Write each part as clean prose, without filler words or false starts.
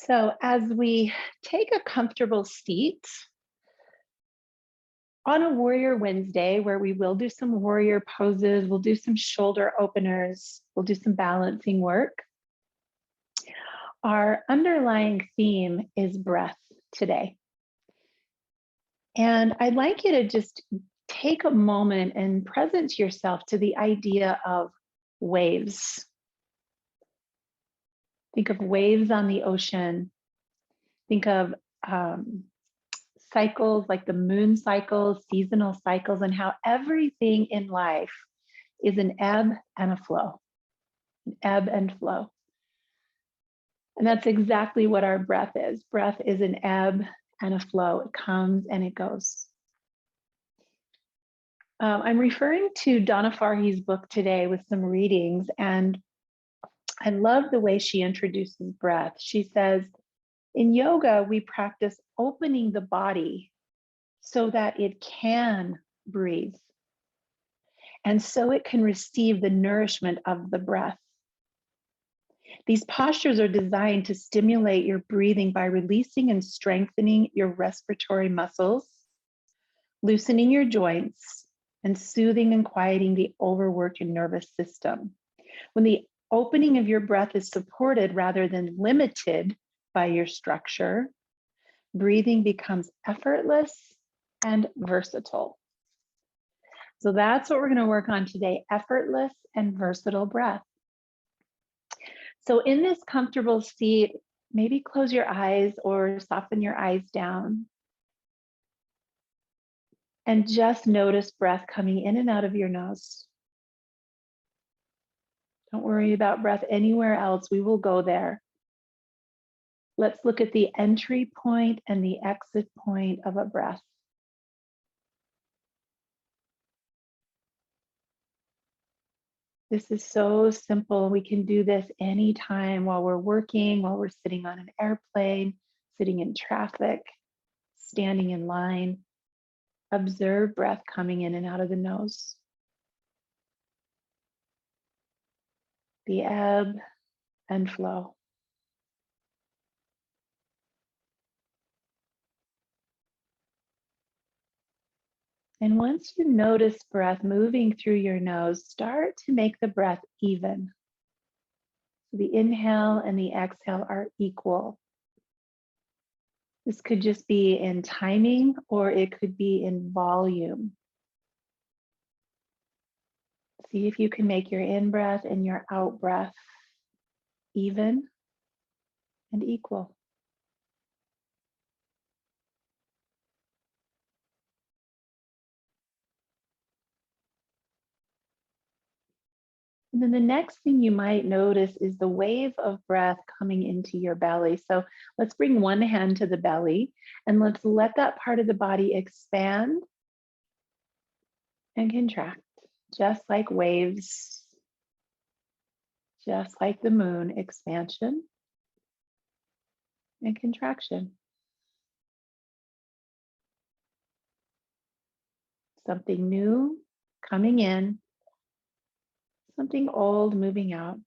So as we take a comfortable seat on a Warrior Wednesday, where we will do some warrior poses, we'll do some shoulder openers, we'll do some balancing work. Our underlying theme is breath today. And I'd like you to just take a moment and present yourself to the idea of waves. Think of waves on the ocean. Think of cycles like the moon cycles, seasonal cycles, and how everything in life is an ebb and a flow, an ebb and flow. And that's exactly what our breath is. Breath is an ebb and a flow. It comes and it goes. I'm referring to Donna Farhi's book today with some readings, and I love the way she introduces breath. She says, in yoga, we practice opening the body so that it can breathe, and so it can receive the nourishment of the breath. These postures are designed to stimulate your breathing by releasing and strengthening your respiratory muscles, loosening your joints, and soothing and quieting the overworked nervous system. When the opening of your breath is supported rather than limited by your structure, breathing becomes effortless and versatile. So that's what we're going to work on today, effortless and versatile breath. So in this comfortable seat, maybe close your eyes or soften your eyes down. And just notice breath coming in and out of your nose. Don't worry about breath anywhere else. We will go there. Let's look at the entry point and the exit point of a breath. This is so simple. We can do this anytime while we're working, while we're sitting on an airplane, sitting in traffic, standing in line. Observe breath coming in and out of the nose. The ebb and flow. And once you notice breath moving through your nose, start to make the breath even. So the inhale and the exhale are equal. This could just be in timing, or it could be in volume. See if you can make your in-breath and your out-breath even and equal. And then the next thing you might notice is the wave of breath coming into your belly. So let's bring one hand to the belly and let's let that part of the body expand and contract, just like waves, just like the moon, expansion and contraction. Something new coming in, something old moving out.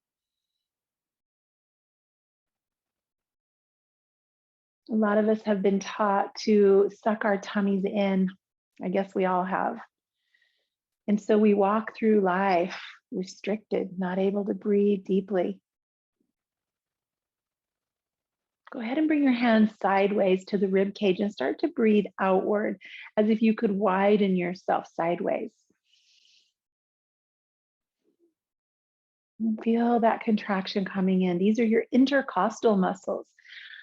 A lot of us have been taught to suck our tummies in. I guess we all have. And so we walk through life restricted, not able to breathe deeply. Go ahead and bring your hands sideways to the rib cage and start to breathe outward as if you could widen yourself sideways. And feel that contraction coming in. These are your intercostal muscles,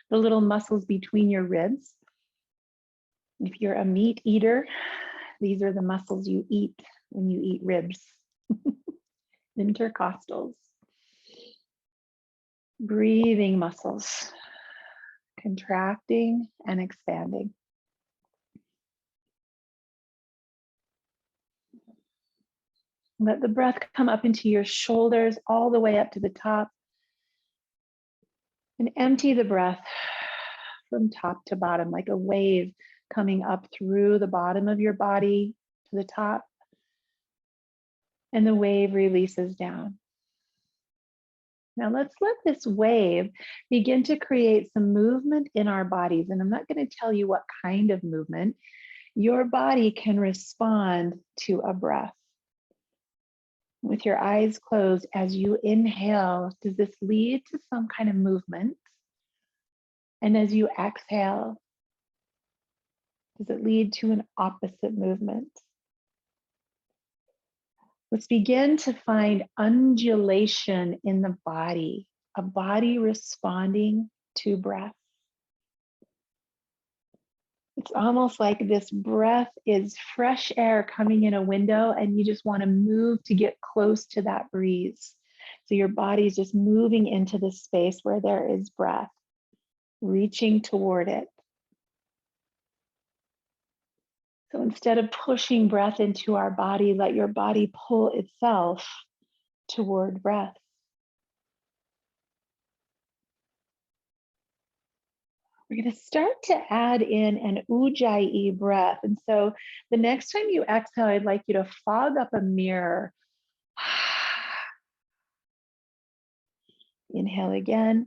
the little muscles between your ribs. If you're a meat eater, these are the muscles you eat when you eat ribs. Intercostals. Breathing muscles, contracting and expanding. Let the breath come up into your shoulders all the way up to the top. And empty the breath from top to bottom, like a wave coming up through the bottom of your body to the top. And the wave releases down. Now let's let this wave begin to create some movement in our bodies. And I'm not going to tell you what kind of movement. Your body can respond to a breath. With your eyes closed, as you inhale, does this lead to some kind of movement? And as you exhale, does it lead to an opposite movement? Let's begin to find undulation in the body, a body responding to breath. It's almost like this breath is fresh air coming in a window and you just want to move to get close to that breeze. So your body's just moving into the space where there is breath, reaching toward it. So instead of pushing breath into our body, let your body pull itself toward breath. We're going to start to add in an Ujjayi breath. And so the next time you exhale, I'd like you to fog up a mirror. Inhale again.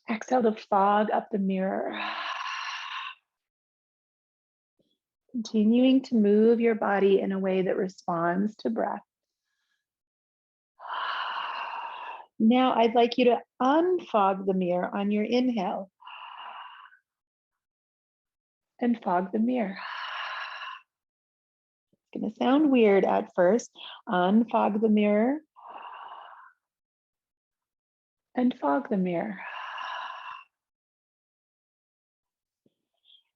Exhale to fog up the mirror. Continuing to move your body in a way that responds to breath. Now I'd like you to unfog the mirror on your inhale and fog the mirror. It's going to sound weird at first. Unfog the mirror and fog the mirror.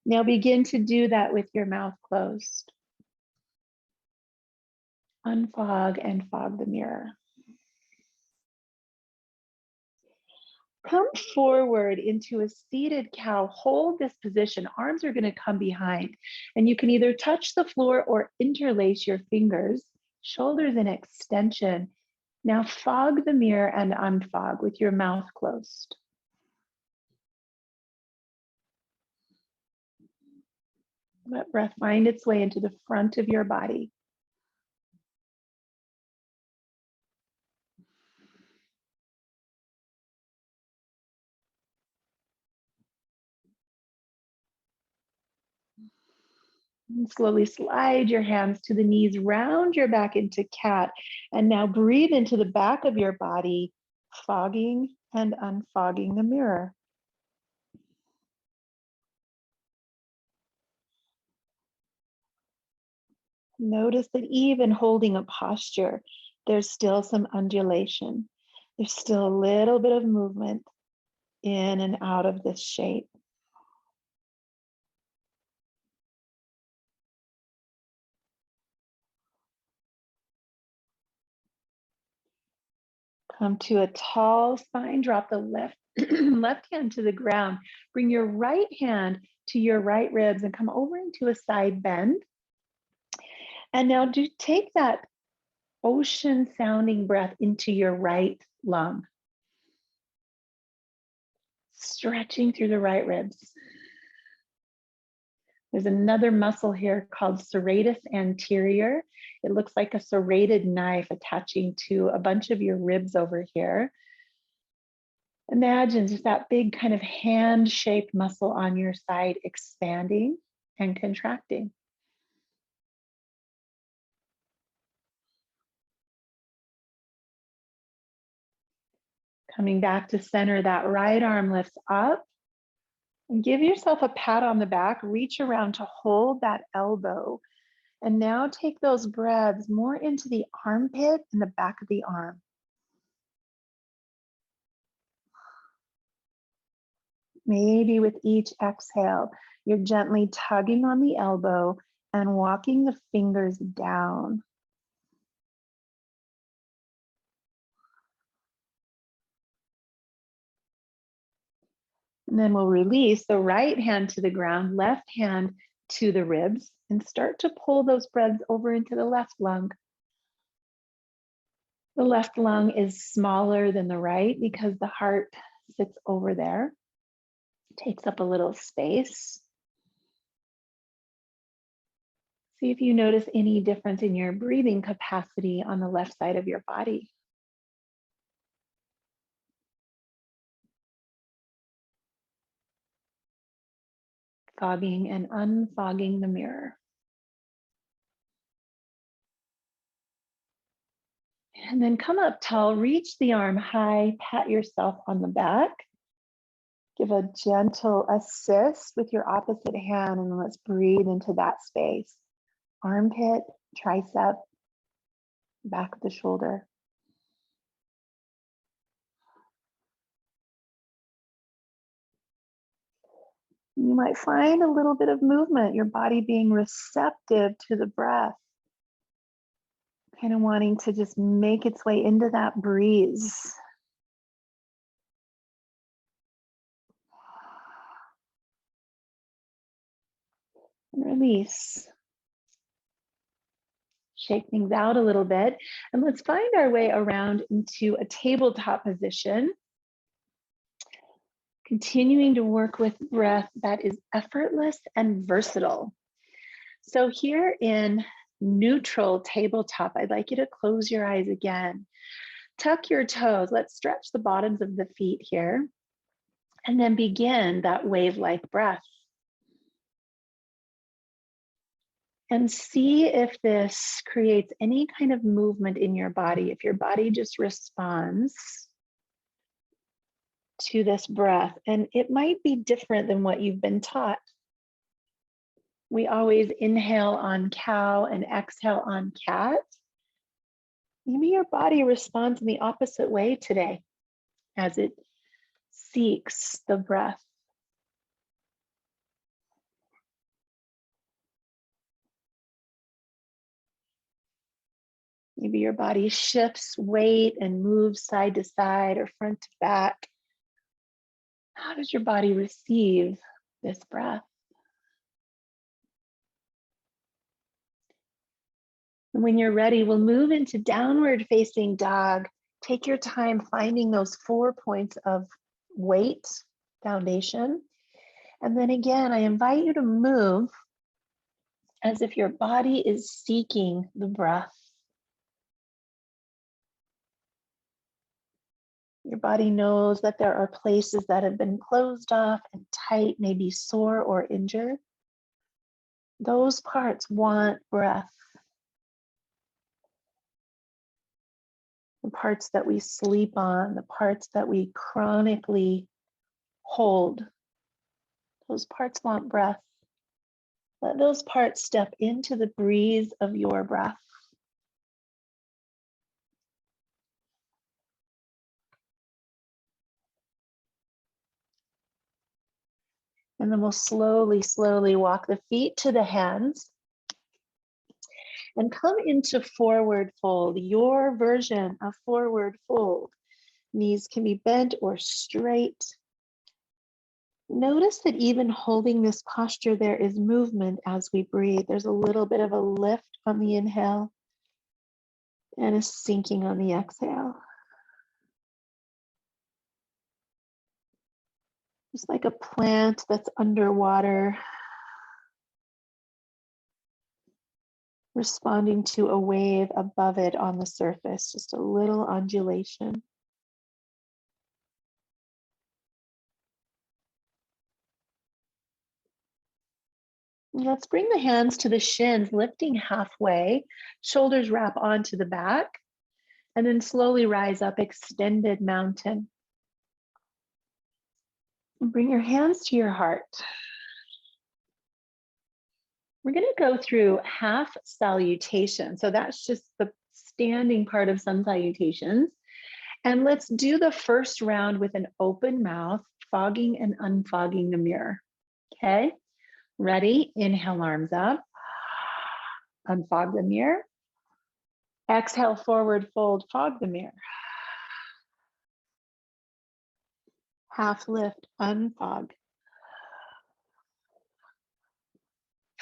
Now begin to do that with your mouth closed. Unfog and fog the mirror. Come forward into a seated cow. Hold this position. Arms are going to come behind. And you can either touch the floor or interlace your fingers, shoulders in extension. Now fog the mirror and unfog with your mouth closed. Let breath find its way into the front of your body. And slowly slide your hands to the knees, round your back into cat, and now breathe into the back of your body, fogging and unfogging the mirror. Notice that even holding a posture, there's still some undulation. There's still a little bit of movement in and out of this shape. Come to a tall spine, drop the left, left hand to the ground. Bring your right hand to your right ribs and come over into a side bend. And now take that ocean sounding breath into your right lung. Stretching through the right ribs. There's another muscle here called Serratus Anterior. It looks like a serrated knife attaching to a bunch of your ribs over here. Imagine just that big kind of hand-shaped muscle on your side expanding and contracting. Coming back to center, that right arm lifts up. And give yourself a pat on the back, reach around to hold that elbow. And now take those breaths more into the armpit and the back of the arm. Maybe with each exhale, you're gently tugging on the elbow and walking the fingers down. And then we'll release the right hand to the ground, left hand to the ribs, and start to pull those breaths over into the left lung. The left lung is smaller than the right because the heart sits over there, takes up a little space. See if you notice any difference in your breathing capacity on the left side of your body. fogging and unfogging the mirror. And then come up tall, reach the arm high, pat yourself on the back. Give a gentle assist with your opposite hand, and let's breathe into that space. Armpit, tricep, back of the shoulder. You might find a little bit of movement, your body being receptive to the breath, kind of wanting to just make its way into that breeze. And release. Shake things out a little bit, and let's find our way around into a tabletop position. Continuing to work with breath that is effortless and versatile. So here in neutral tabletop, I'd like you to close your eyes again. Tuck your toes. Let's stretch the bottoms of the feet here. And then begin that wave-like breath. And see if this creates any kind of movement in your body, if your body just responds to this breath. And it might be different than what you've been taught. We always inhale on cow and exhale on cat. Maybe your body responds in the opposite way today as it seeks the breath. Maybe your body shifts weight and moves side to side or front to back. How does your body receive this breath? And when you're ready, we'll move into downward facing dog. Take your time finding those 4 points of weight, foundation. And then again, I invite you to move as if your body is seeking the breath. Your body knows that there are places that have been closed off and tight, maybe sore or injured. Those parts want breath. The parts that we sleep on, the parts that we chronically hold, those parts want breath. Let those parts step into the breeze of your breath. And then we'll slowly, slowly walk the feet to the hands and come into forward fold, your version of forward fold. Knees can be bent or straight. Notice that even holding this posture, there is movement as we breathe. There's a little bit of a lift on the inhale and a sinking on the exhale. Just like a plant that's underwater, responding to a wave above it on the surface, just a little undulation. Let's bring the hands to the shins, lifting halfway, shoulders wrap onto the back, and then slowly rise up, extended mountain. And bring your hands to your heart. We're going to go through half salutation. So that's just the standing part of sun salutations. And let's do the first round with an open mouth, fogging and unfogging the mirror. Okay, ready? Inhale, arms up. Unfog the mirror. Exhale, forward fold, fog the mirror. Half lift, unfog.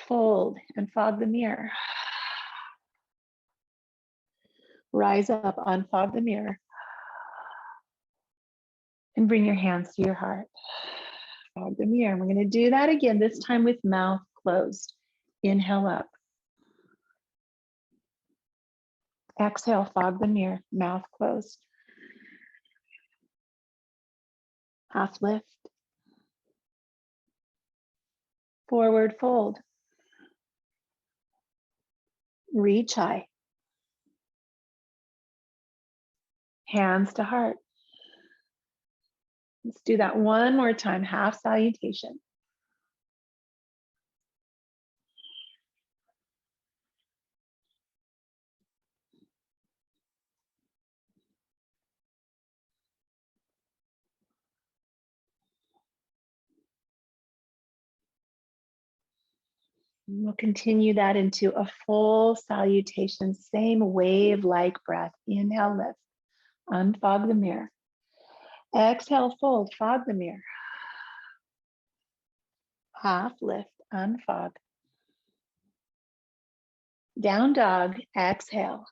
Fold and fog the mirror. Rise up, unfog the mirror. And bring your hands to your heart. Fog the mirror. And we're going to do that again, this time with mouth closed. Inhale up. Exhale, fog the mirror, mouth closed. Half lift. Forward fold. Reach high. Hands to heart. Let's do that one more time, half salutation. And we'll continue that into a full salutation, same wave-like breath. Inhale, lift, unfog the mirror. Exhale, fold, fog the mirror. Half lift, unfog. Down dog, exhale.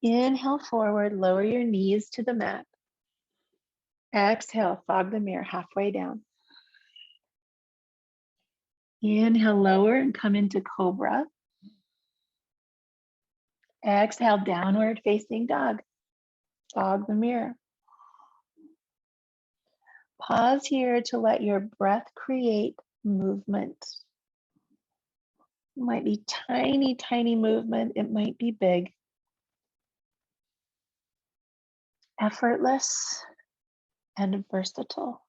Inhale forward, lower your knees to the mat. Exhale, fog the mirror halfway down. Inhale, lower and come into cobra. Exhale, downward facing dog. Fog the mirror. Pause here to let your breath create movement. It might be tiny, tiny movement. It might be big. Effortless and versatile.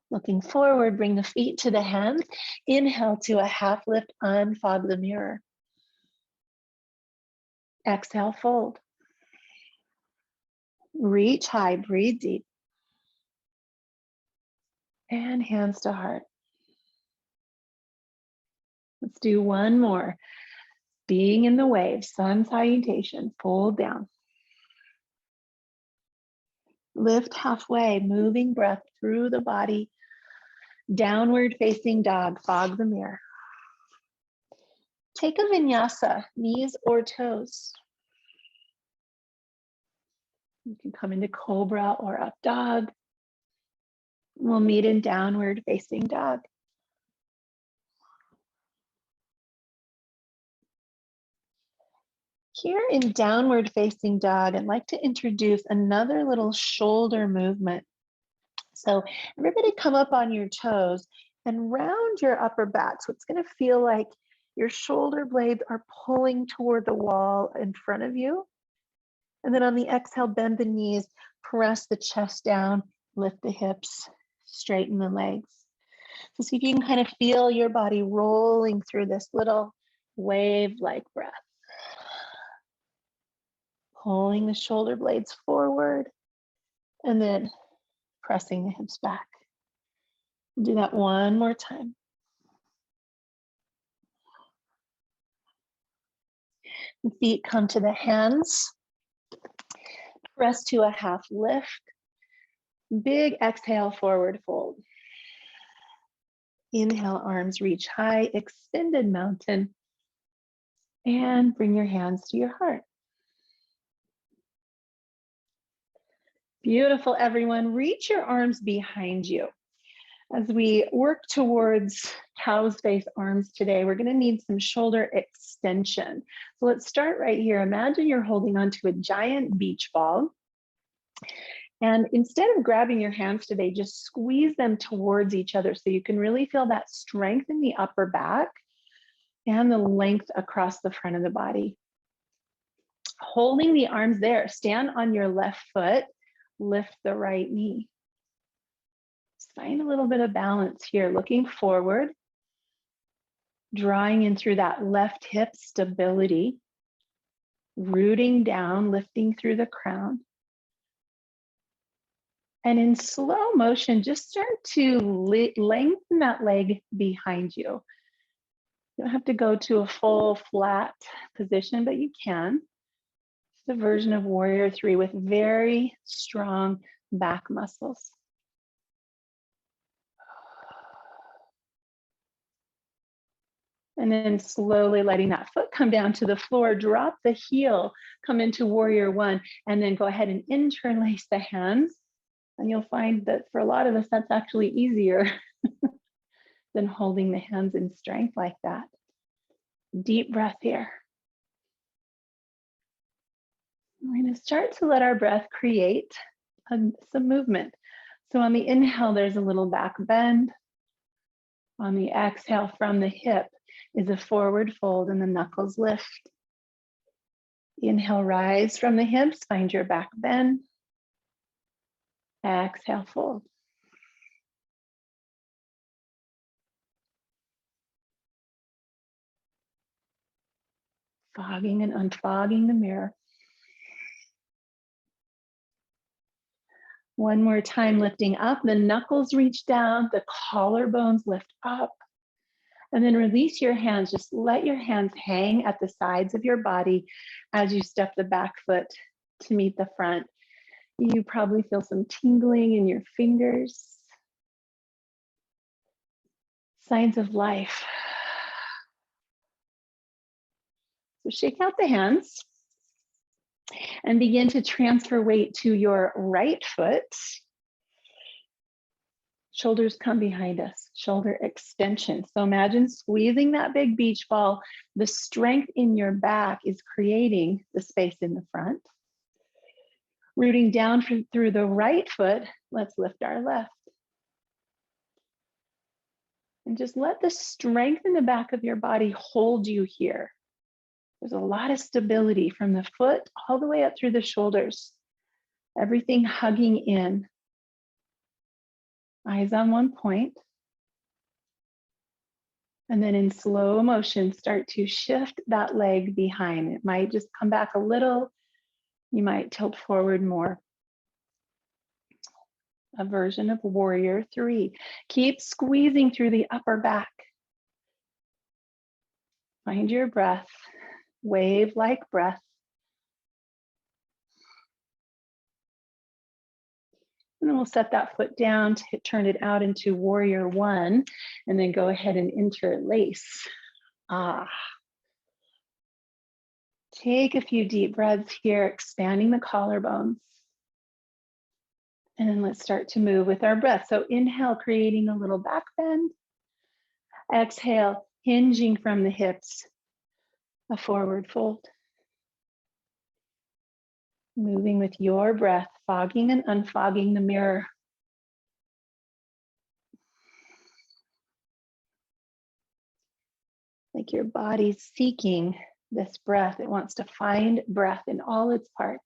Looking forward, bring the feet to the hands. Inhale to a half lift, unfog the mirror. Exhale, fold. Reach high, breathe deep. And hands to heart. Let's do one more. Being in the wave, sun salutation, fold down. Lift halfway, moving breath through the body. Downward facing dog, fog the mirror. Take a vinyasa, knees or toes. You can come into cobra or up dog. We'll meet in downward facing dog. Here in downward facing dog, I'd like to introduce another little shoulder movement. So everybody come up on your toes and round your upper back. So it's going to feel like your shoulder blades are pulling toward the wall in front of you. And then on the exhale, bend the knees, press the chest down, lift the hips, straighten the legs. So see if you can kind of feel your body rolling through this little wave-like breath. Pulling the shoulder blades forward and then pressing the hips back. We'll do that one more time. The feet come to the hands. Press to a half lift. Big exhale, forward fold. Inhale, arms reach high, extended mountain. And bring your hands to your heart. Beautiful, everyone. Reach your arms behind you. As we work towards cow's face arms today, we're going to need some shoulder extension. So let's start right here. Imagine you're holding onto a giant beach ball. And instead of grabbing your hands today, just squeeze them towards each other so you can really feel that strength in the upper back and the length across the front of the body. Holding the arms there, stand on your left foot, lift the right knee. Just find a little bit of balance here, looking forward, drawing in through that left hip stability, rooting down, lifting through the crown. And in slow motion, just start to lengthen that leg behind you. You don't have to go to a full flat position, but you can. It's a version of Warrior 3 with very strong back muscles. And then slowly letting that foot come down to the floor, drop the heel, come into Warrior 1, and then go ahead and interlace the hands. And you'll find that for a lot of us, that's actually easier than holding the hands in strength like that. Deep breath here. We're going to start to let our breath create some movement. So on the inhale, there's a little back bend. On the exhale from the hip is a forward fold and the knuckles lift. Inhale, rise from the hips, find your back bend. Exhale, fold. Fogging and unfogging the mirror. One more time, lifting up, the knuckles reach down, the collarbones lift up, and then release your hands. Just let your hands hang at the sides of your body as you step the back foot to meet the front. You probably feel some tingling in your fingers. Signs of life. So shake out the hands and begin to transfer weight to your right foot. Shoulders come behind us, shoulder extension. So imagine squeezing that big beach ball. The strength in your back is creating the space in the front. Rooting down through the right foot, let's lift our left. And just let the strength in the back of your body hold you here. There's a lot of stability from the foot all the way up through the shoulders. Everything hugging in. Eyes on one point. And then in slow motion, start to shift that leg behind. It might just come back a little. You might tilt forward more. A version of warrior 3. Keep squeezing through the upper back. Find your breath. Wave-like breath. And then we'll set that foot down to turn it out into warrior 1, and then go ahead and interlace. Take a few deep breaths here, expanding the collarbones. And then let's start to move with our breath. So inhale, creating a little back bend. Exhale, hinging from the hips, a forward fold. Moving with your breath, fogging and unfogging the mirror. Like your body's seeking this breath. It wants to find breath in all its parts.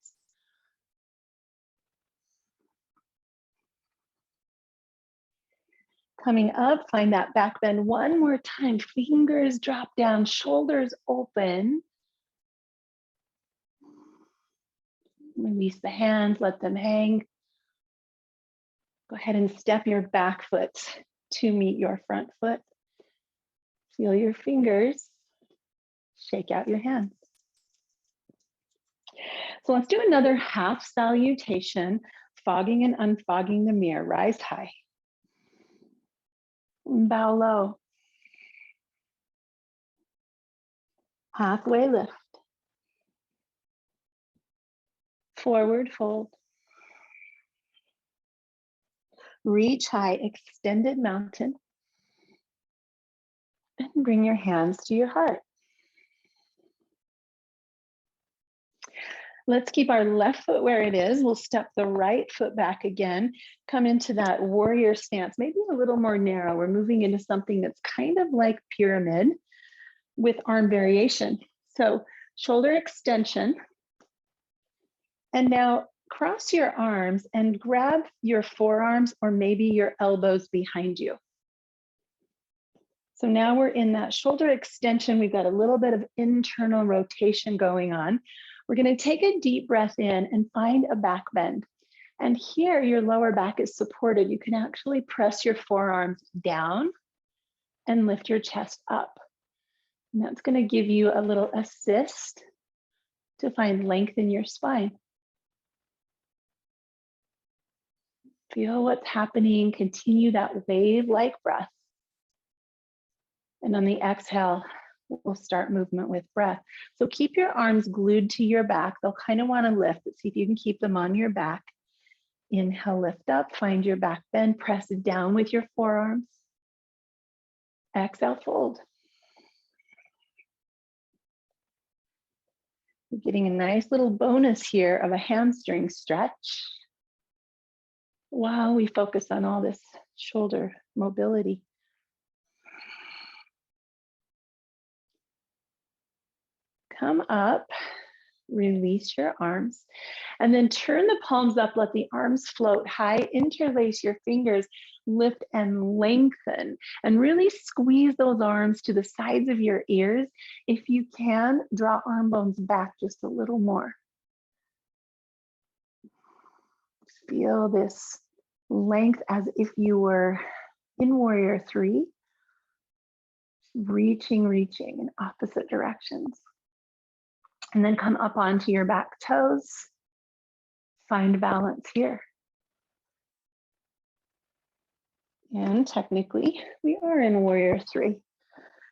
Coming up, find that back bend one more time. Fingers drop down, shoulders open. Release the hands, let them hang. Go ahead and step your back foot to meet your front foot. Feel your fingers. Shake out your hands. So let's do another half salutation, fogging and unfogging the mirror. Rise high. Bow low. Halfway lift. Forward fold. Reach high, extended mountain. And bring your hands to your heart. Let's keep our left foot where it is. We'll step the right foot back again. Come into that warrior stance, maybe a little more narrow. We're moving into something that's kind of like pyramid with arm variation. So shoulder extension. And now cross your arms and grab your forearms or maybe your elbows behind you. So now we're in that shoulder extension. We've got a little bit of internal rotation going on. We're going to take a deep breath in and find a back bend. And here your lower back is supported. You can actually press your forearms down and lift your chest up. And that's going to give you a little assist to find length in your spine. Feel what's happening. Continue that wave-like breath. And on the exhale, we'll start movement with breath. So keep your arms glued to your back. They'll kind of want to lift, but see if you can keep them on your back. Inhale, lift up, find your back bend, press down with your forearms. Exhale, fold. You're getting a nice little bonus here of a hamstring stretch. while we focus on all this shoulder mobility. Come up, release your arms, and then turn the palms up, let the arms float high, interlace your fingers, lift and lengthen, and really squeeze those arms to the sides of your ears. If you can, draw arm bones back just a little more. Feel this length as if you were in Warrior 3, reaching in opposite directions. And then come up onto your back toes. Find balance here. And technically, we are in Warrior 3.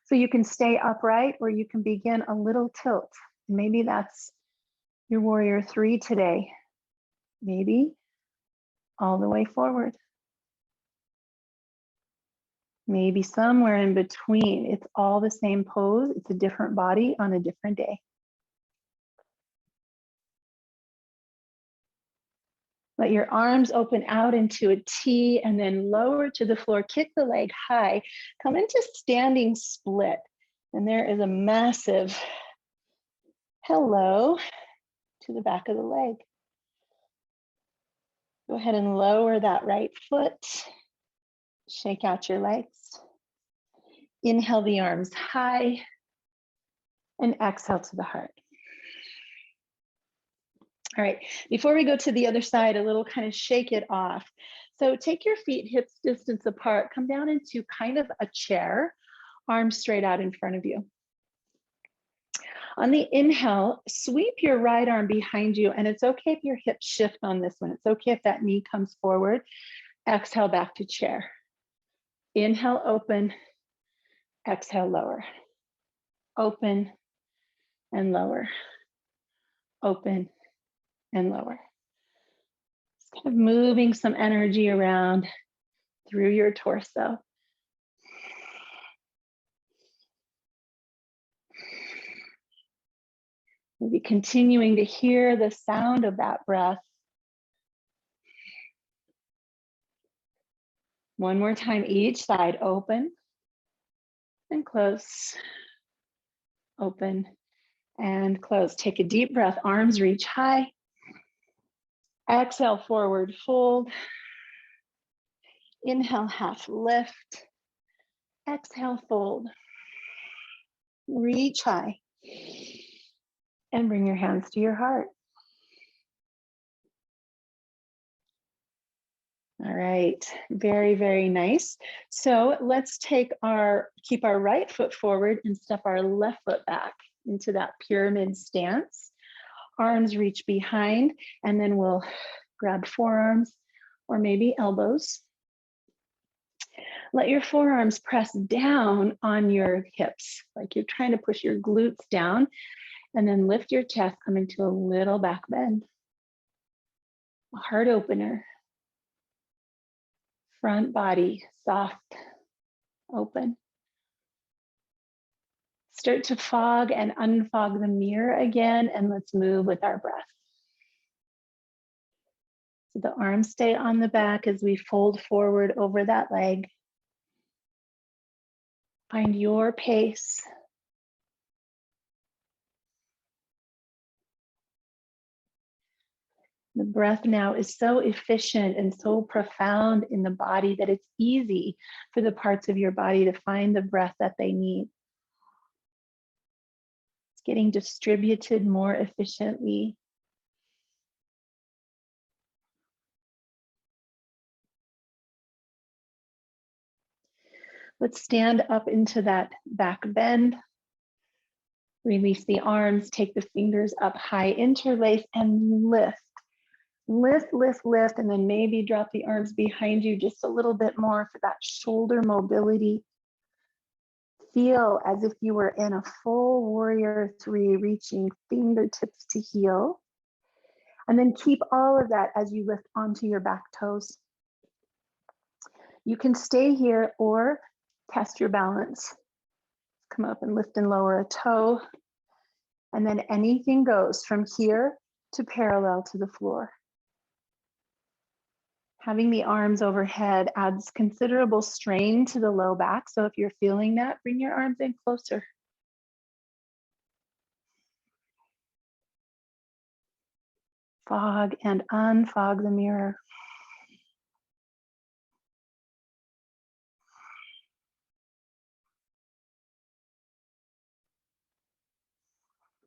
So you can stay upright or you can begin a little tilt. Maybe that's your Warrior 3 today. Maybe all the way forward. Maybe somewhere in between. It's all the same pose. It's a different body on a different day. Let your arms open out into a T and then lower to the floor. Kick the leg high. Come into standing split. And there is a massive hello to the back of the leg. Go ahead and lower that right foot. Shake out your legs. Inhale the arms high and exhale to the heart. All right, before we go to the other side, a little kind of shake it off. So take your feet hips distance apart, come down into kind of a chair, arms straight out in front of you. On the inhale, sweep your right arm behind you, and it's okay if your hips shift on this one. It's okay if that knee comes forward. Exhale back to chair. Inhale, open. Exhale, lower. Open and lower. Open and lower. Just kind of moving some energy around through your torso. Maybe continuing to hear the sound of that breath. One more time, each side, open and close, open and close. Take a deep breath, arms reach high. Exhale, forward fold. Inhale, half lift. Exhale, fold. Reach high. And bring your hands to your heart. All right, very, very nice. So let's keep our right foot forward and step our left foot back into that pyramid stance. Arms reach behind, and then we'll grab forearms or maybe elbows. Let your forearms press down on your hips, like you're trying to push your glutes down, and then lift your chest, coming to a little back bend. A heart opener. Front body, soft, open. Start to fog and unfog the mirror again, and let's move with our breath. So the arms stay on the back as we fold forward over that leg. Find your pace. The breath now is so efficient and so profound in the body that it's easy for the parts of your body to find the breath that they need. It's getting distributed more efficiently. Let's stand up into that back bend. Release the arms, take the fingers up high, interlace and lift. Lift, lift, lift, and then maybe drop the arms behind you just a little bit more for that shoulder mobility. Feel as if you were in a full Warrior 3, reaching fingertips to heel. And then keep all of that as you lift onto your back toes. You can stay here or test your balance. Come up and lift and lower a toe. And then anything goes from here to parallel to the floor. Having the arms overhead adds considerable strain to the low back. So if you're feeling that, bring your arms in closer. Fog and unfog the mirror.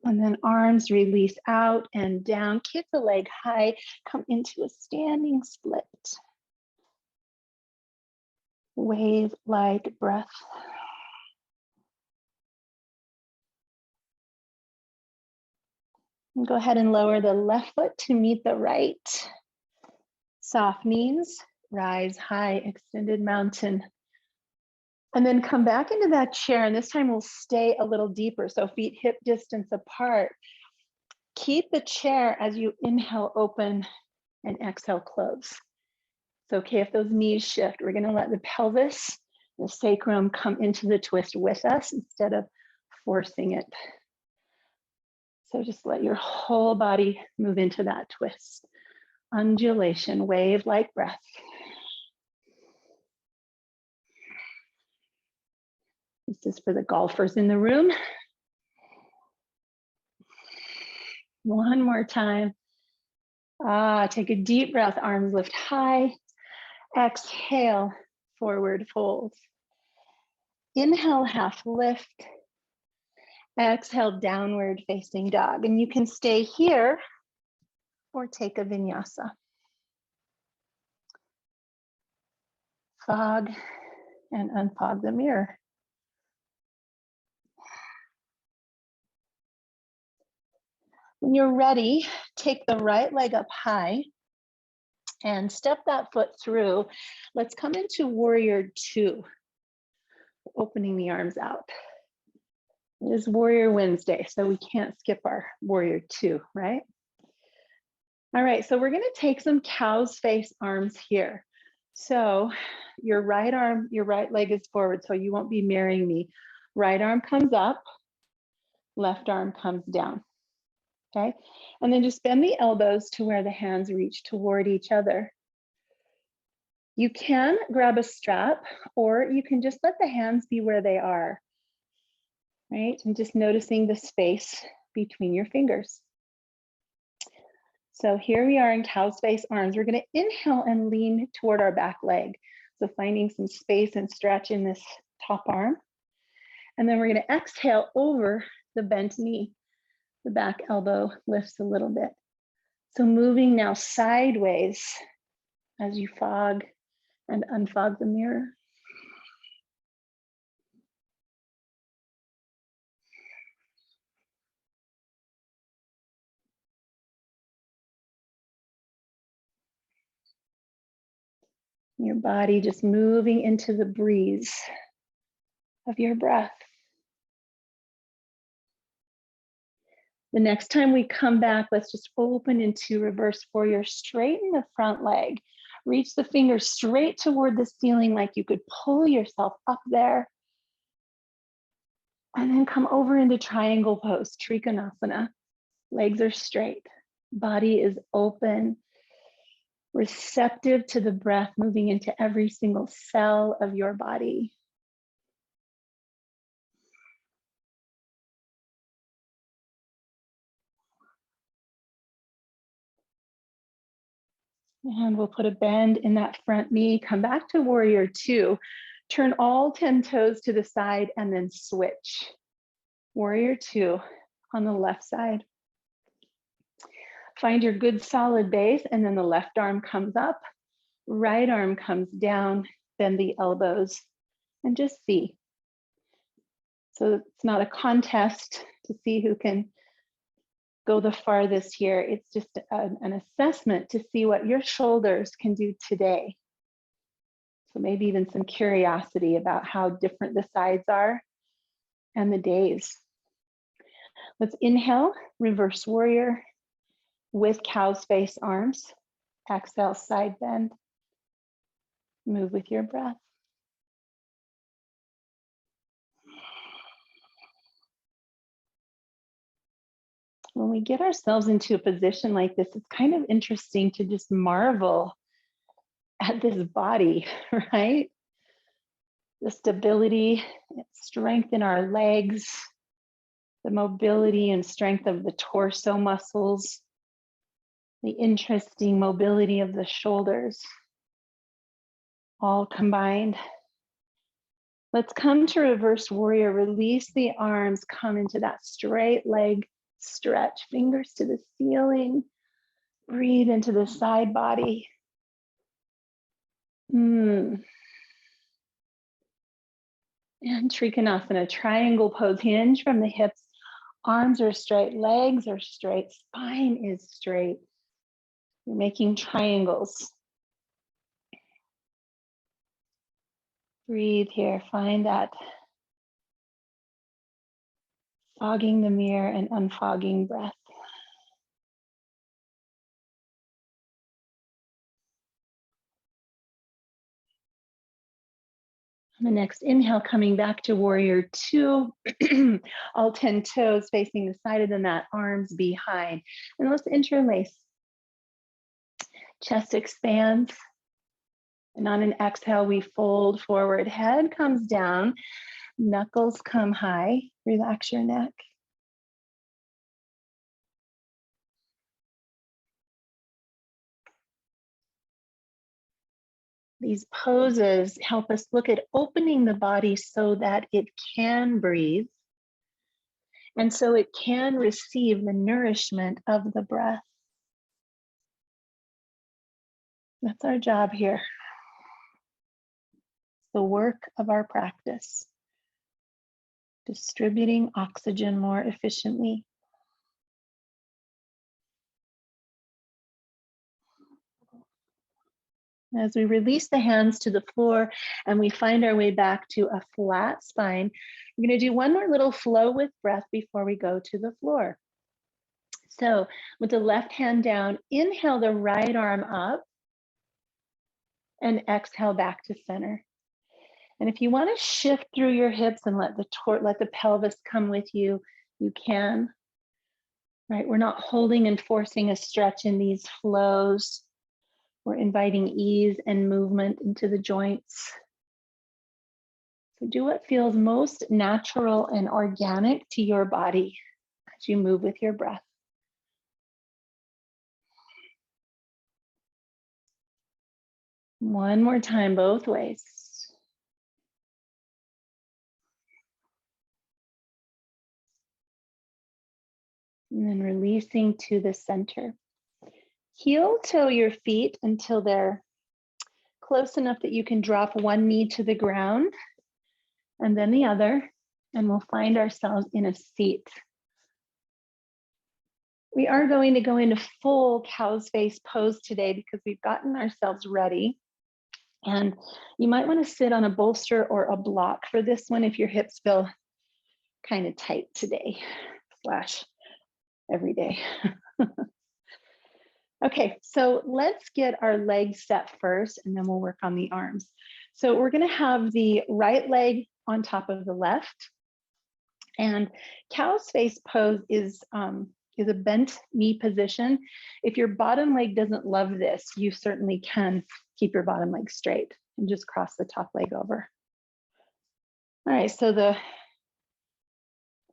And then arms release out and down. Keep the leg high. Come into a standing split. Wave-like breath. And go ahead and lower the left foot to meet the right. Soft knees, rise high, extended mountain. And then come back into that chair, and this time we'll stay a little deeper. So feet hip distance apart. Keep the chair as you inhale, open, and exhale, close. It's okay if those knees shift. We're gonna let the pelvis, the sacrum come into the twist with us instead of forcing it. So just let your whole body move into that twist. Undulation, wave-like breath. This is for the golfers in the room. One more time. Take a deep breath, arms lift high. Exhale, forward fold. Inhale, half lift. Exhale, downward facing dog. And you can stay here or take a vinyasa. Fog and unfog the mirror. When you're ready, take the right leg up high and step that foot through. Let's come into warrior two, opening the arms out. It is Warrior Wednesday, so we can't skip our warrior two, right? All right, so we're gonna take some cow's face arms here. So your right arm, your right leg is forward, so you won't be mirroring me. Right arm comes up, left arm comes down. Okay, and then just bend the elbows to where the hands reach toward each other. You can grab a strap, or you can just let the hands be where they are, right? And just noticing the space between your fingers. So here we are in cow's face arms. We're gonna inhale and lean toward our back leg. So finding some space and stretch in this top arm. And then we're gonna exhale over the bent knee. The back elbow lifts a little bit. So moving now sideways as you fog and unfog the mirror. Your body just moving into the breeze of your breath. The next time we come back, let's just open into reverse warrior. Straighten the front leg. Reach the fingers straight toward the ceiling like you could pull yourself up there. And then come over into triangle pose, Triconasana. Legs are straight, body is open, receptive to the breath moving into every single cell of your body. And we'll put a bend in that front knee. Come back to warrior two. Turn all 10 toes to the side and then switch. Warrior two on the left side. Find your good solid base, and then the left arm comes up, right arm comes down, bend the elbows, and just see. So it's not a contest to see who can go the farthest here. It's just an assessment to see what your shoulders can do today. So maybe even some curiosity about how different the sides are and the days. Let's inhale, reverse warrior with cow's face arms. Exhale, side bend. Move with your breath. When we get ourselves into a position like this, it's kind of interesting to just marvel at this body, right? The stability, strength in our legs, the mobility and strength of the torso muscles, the interesting mobility of the shoulders, all combined. Let's come to reverse warrior. Release the arms, come into that straight leg stretch, fingers to the ceiling. Breathe into the side body. And Triconasana, triangle pose, hinge from the hips. Arms are straight, legs are straight, spine is straight. You're making triangles. Breathe here, find that fogging the mirror and unfogging breath. On the next inhale, coming back to warrior two, all 10 toes facing the side of the mat, arms behind. And let's interlace. Chest expands. And on an exhale, we fold forward. Head comes down, knuckles come high. Relax your neck. These poses help us look at opening the body so that it can breathe and so it can receive the nourishment of the breath. That's our job here. The work of our practice, distributing oxygen more efficiently. As we release the hands to the floor and we find our way back to a flat spine, we're going to do one more little flow with breath before we go to the floor. So with the left hand down, inhale the right arm up and exhale back to center. And if you want to shift through your hips and let the pelvis come with you, you can. Right? We're not holding and forcing a stretch in these flows. We're inviting ease and movement into the joints. So do what feels most natural and organic to your body as you move with your breath. One more time, both ways. And then releasing to the center. Heel toe your feet until they're close enough that you can drop one knee to the ground and then the other, and we'll find ourselves in a seat. We are going to go into full cow's face pose today because we've gotten ourselves ready. And you might want to sit on a bolster or a block for this one if your hips feel kind of tight today, / every day. Okay, so let's get our legs set first and then we'll work on the arms. So we're going to have the right leg on top of the left. And cow's face pose is a bent knee position. If your bottom leg doesn't love this, you certainly can keep your bottom leg straight and just cross the top leg over. All right, so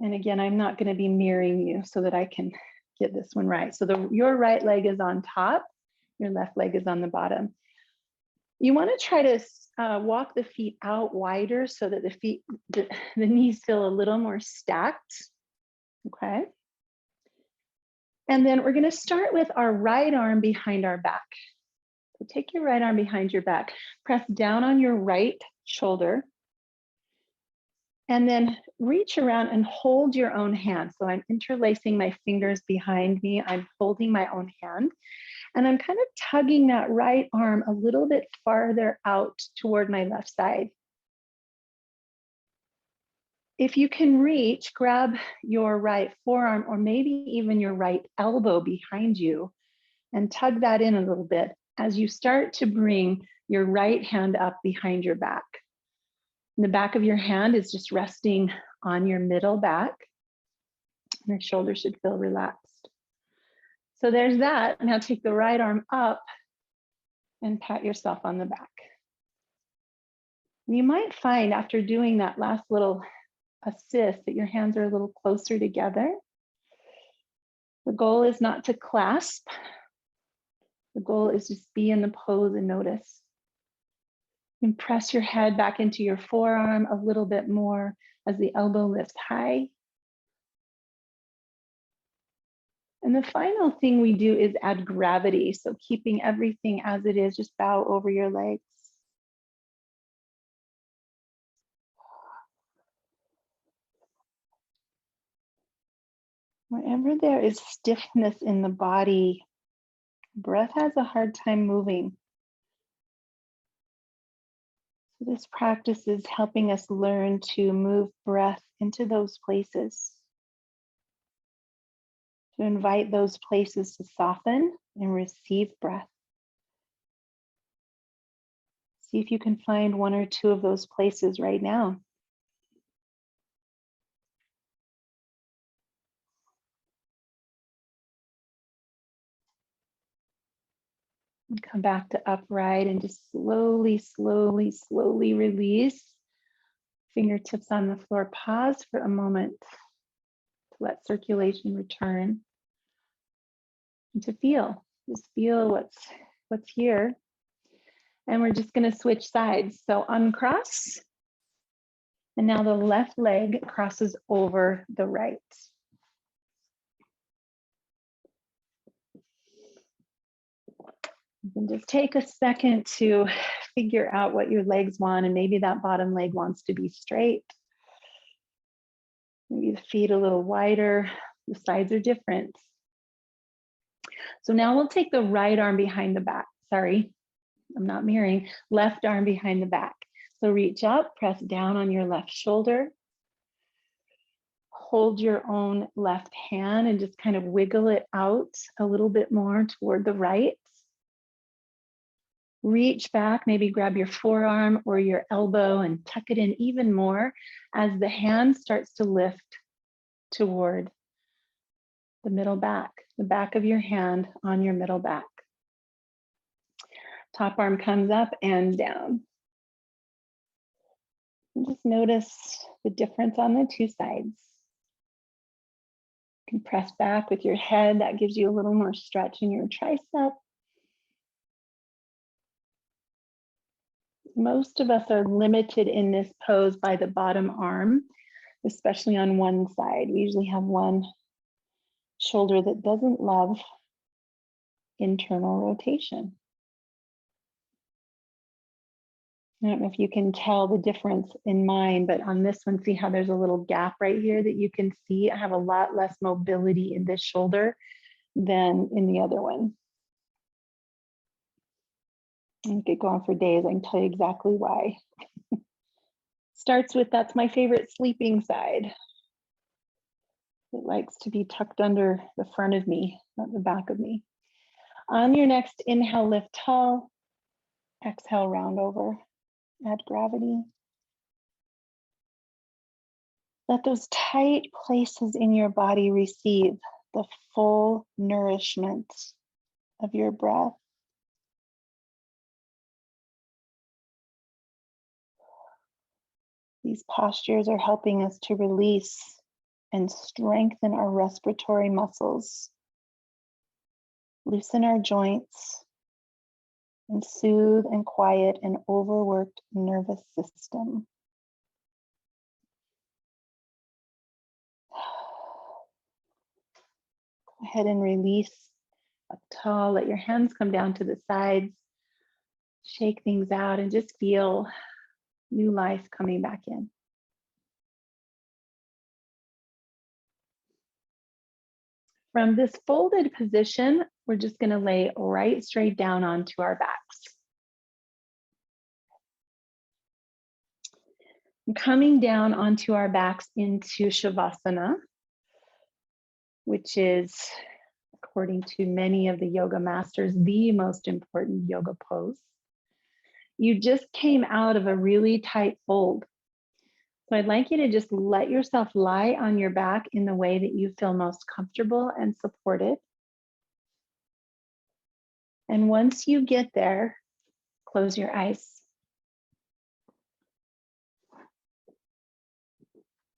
and again, I'm not going to be mirroring you so that I can get this one right. So your right leg is on top, your left leg is on the bottom. You want to try to walk the feet out wider so that the knees feel a little more stacked. Okay. And then we're going to start with our right arm behind our back. So take your right arm behind your back, press down on your right shoulder, and then reach around and hold your own hand. So I'm interlacing my fingers behind me. I'm holding my own hand. And I'm kind of tugging that right arm a little bit farther out toward my left side. If you can reach, grab your right forearm or maybe even your right elbow behind you and tug that in a little bit as you start to bring your right hand up behind your back. And the back of your hand is just resting on your middle back. And the shoulder should feel relaxed. So there's that. Now take the right arm up and pat yourself on the back. You might find after doing that last little assist that your hands are a little closer together. The goal is not to clasp. The goal is just be in the pose and notice. And press your head back into your forearm a little bit more as the elbow lifts high. And the final thing we do is add gravity. So keeping everything as it is, just bow over your legs. Wherever there is stiffness in the body, breath has a hard time moving. So this practice is helping us learn to move breath into those places, to invite those places to soften and receive breath. See if you can find one or two of those places right now. And come back to upright and just slowly, slowly, slowly release. Fingertips on the floor. Pause for a moment to let circulation return and to feel. Just feel what's here. And we're just going to switch sides. So uncross. And now the left leg crosses over the right. You can just take a second to figure out what your legs want, and maybe that bottom leg wants to be straight. Maybe the feet a little wider, the sides are different. So now we'll take the right arm behind the back. Sorry, I'm not mirroring. Left arm behind the back. So reach up, press down on your left shoulder. Hold your own left hand and just kind of wiggle it out a little bit more toward the right. Reach back, maybe grab your forearm or your elbow and tuck it in even more as the hand starts to lift toward the middle back, the back of your hand on your middle back. Top arm comes up and down. And just notice the difference on the two sides. You can press back with your head. That gives you a little more stretch in your tricep. Most of us are limited in this pose by the bottom arm, especially on one side. We usually have one shoulder that doesn't love internal rotation. I don't know if you can tell the difference in mine, but on this one, see how there's a little gap right here that you can see? I have a lot less mobility in this shoulder than in the other one. I could go on for days. I can tell you exactly why. Starts with, that's my favorite sleeping side. It likes to be tucked under the front of me, not the back of me. On your next inhale, lift tall. Exhale, round over. Add gravity. Let those tight places in your body receive the full nourishment of your breath. These postures are helping us to release and strengthen our respiratory muscles, loosen our joints, and soothe and quiet an overworked nervous system. Go ahead and release up tall. Let your hands come down to the sides. Shake things out and just feel new life coming back in. From this folded position, we're just going to lay right straight down onto our backs. And coming down onto our backs into Savasana, which is, according to many of the yoga masters, the most important yoga pose. You just came out of a really tight fold. So I'd like you to just let yourself lie on your back in the way that you feel most comfortable and supported. And once you get there, Close your eyes.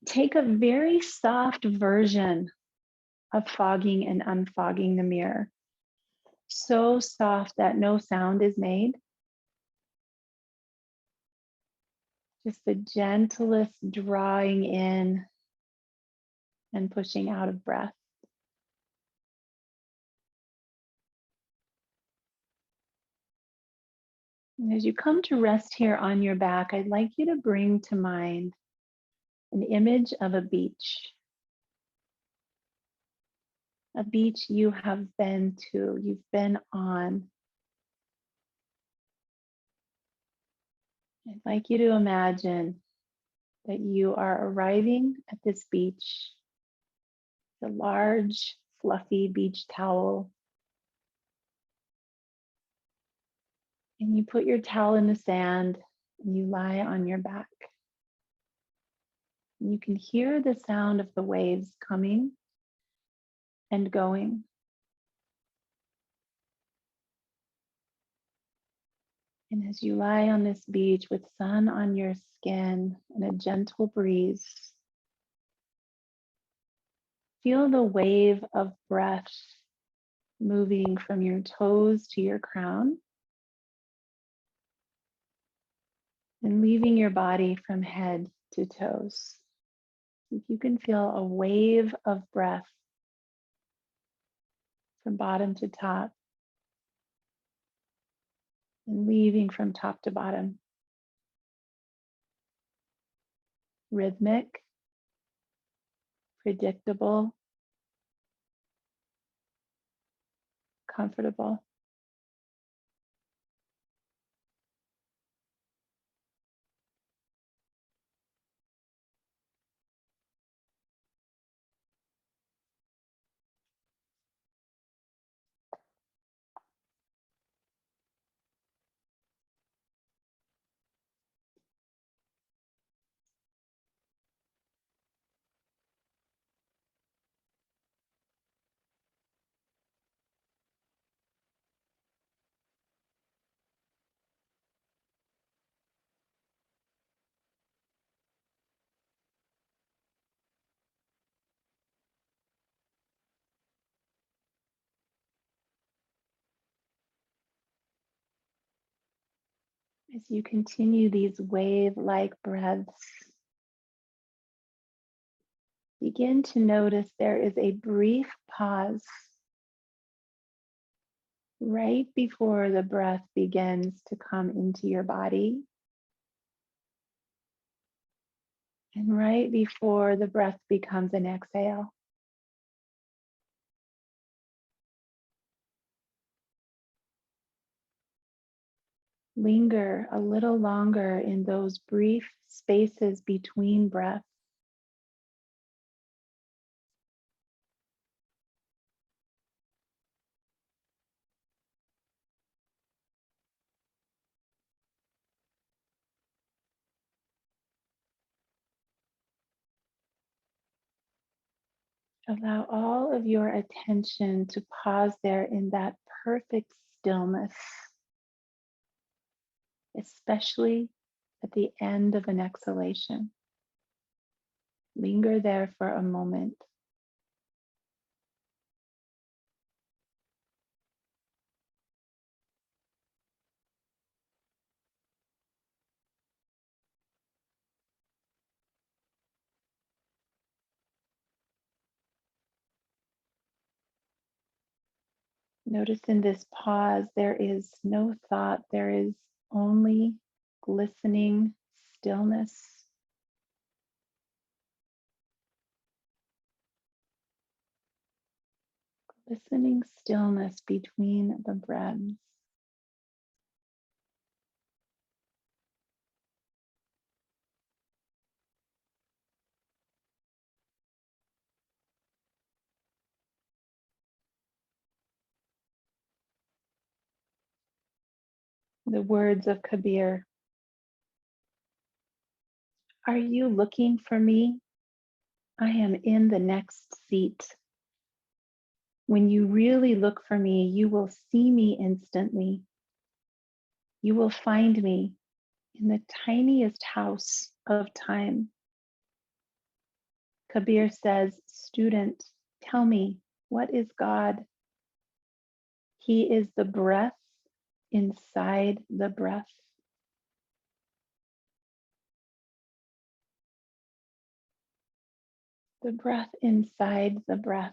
Take a very soft version of fogging and unfogging the mirror. So soft that no sound is made. Just the gentlest drawing in and pushing out of breath. And as you come to rest here on your back, I'd like you to bring to mind an image of a beach you have been to, you've been on. I'd like you to imagine that you are arriving at this beach, the large, fluffy beach towel. And you put your towel in the sand and you lie on your back. And you can hear the sound of the waves coming and going. And as you lie on this beach with sun on your skin and a gentle breeze, feel the wave of breath moving from your toes to your crown and leaving your body from head to toes. If you can feel a wave of breath from bottom to top and leaving from top to bottom. Rhythmic, predictable, comfortable. As you continue these wave-like breaths, begin to notice there is a brief pause right before the breath begins to come into your body and right before the breath becomes an exhale. Linger a little longer in those brief spaces between breaths. Allow all of your attention to pause there in that perfect stillness, especially at the end of an exhalation. Linger there for a moment. Notice in this pause, there is no thought, there is only glistening stillness. Glistening stillness between the breaths. The words of Kabir. Are you looking for me? I am in the next seat. When you really look for me, you will see me instantly. You will find me in the tiniest house of time. Kabir says, student, tell me, what is God? He is the breath inside the breath. The breath inside the breath.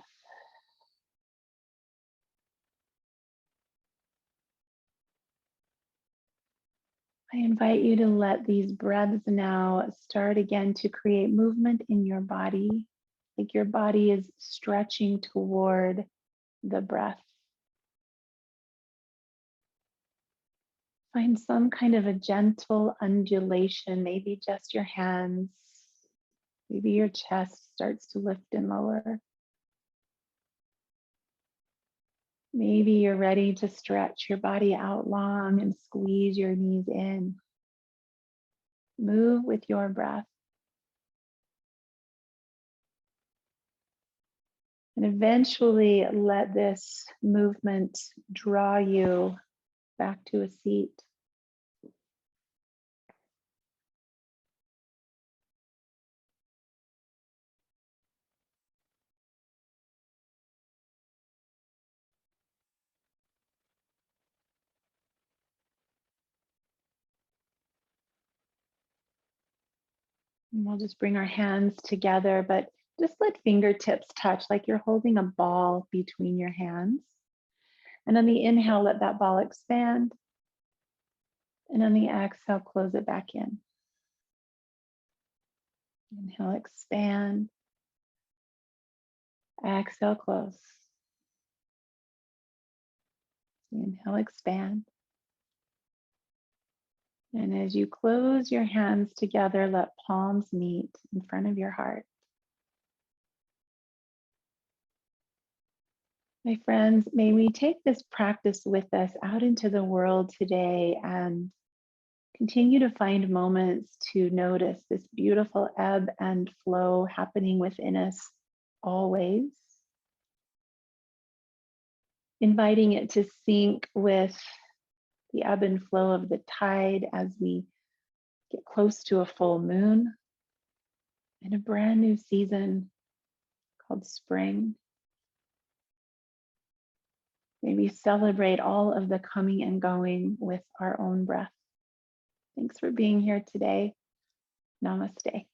I invite you to let these breaths now start again to create movement in your body, like your body is stretching toward the breath. Find some kind of a gentle undulation, maybe just your hands, maybe your chest starts to lift and lower. Maybe you're ready to stretch your body out long and squeeze your knees in. Move with your breath. And eventually let this movement draw you back to a seat. And we'll just bring our hands together, but just let fingertips touch like you're holding a ball between your hands. And on the inhale, let that ball expand. And on the exhale, close it back in. Inhale, expand. Exhale, close. Inhale, expand. And as you close your hands together, let palms meet in front of your heart. My friends, may we take this practice with us out into the world today and continue to find moments to notice this beautiful ebb and flow happening within us always. Inviting it to sync with the ebb and flow of the tide as we get close to a full moon in a brand new season called spring. May we celebrate all of the coming and going with our own breath. Thanks for being here today. Namaste.